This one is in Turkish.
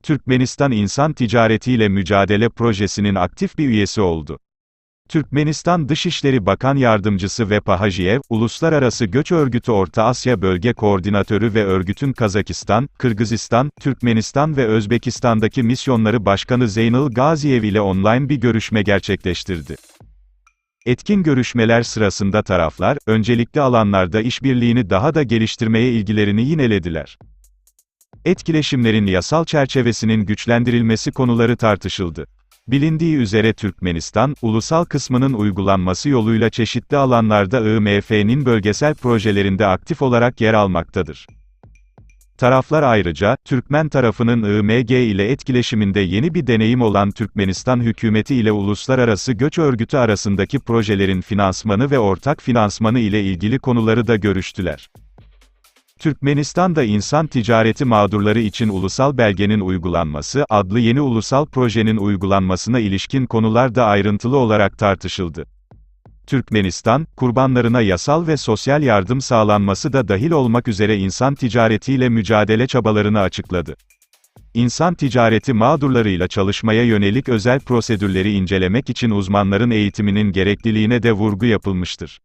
Türkmenistan İnsan Ticaretiyle Mücadele Projesi'nin aktif bir üyesi oldu. Türkmenistan Dışişleri Bakan Yardımcısı Vefa Hajiyev, Uluslararası Göç Örgütü Orta Asya Bölge Koordinatörü ve örgütün Kazakistan, Kırgızistan, Türkmenistan ve Özbekistan'daki misyonları Başkanı Zeynal Gaziyev ile online bir görüşme gerçekleştirdi. Etkin görüşmeler sırasında taraflar, öncelikli alanlarda işbirliğini daha da geliştirmeye ilgilerini yinelediler. Etkileşimlerin yasal çerçevesinin güçlendirilmesi konuları tartışıldı. Bilindiği üzere Türkmenistan, ulusal kısmının uygulanması yoluyla çeşitli alanlarda IMF'nin bölgesel projelerinde aktif olarak yer almaktadır. Taraflar ayrıca, Türkmen tarafının IMG ile etkileşiminde yeni bir deneyim olan Türkmenistan hükümeti ile Uluslararası Göç Örgütü arasındaki projelerin finansmanı ve ortak finansmanı ile ilgili konuları da görüştüler. Türkmenistan'da insan ticareti mağdurları için ulusal belgenin uygulanması adlı yeni ulusal projenin uygulanmasına ilişkin konular da ayrıntılı olarak tartışıldı. Türkmenistan, kurbanlarına yasal ve sosyal yardım sağlanması da dahil olmak üzere insan ticaretiyle mücadele çabalarını açıkladı. İnsan ticareti mağdurlarıyla çalışmaya yönelik özel prosedürleri incelemek için uzmanların eğitiminin gerekliliğine de vurgu yapılmıştır.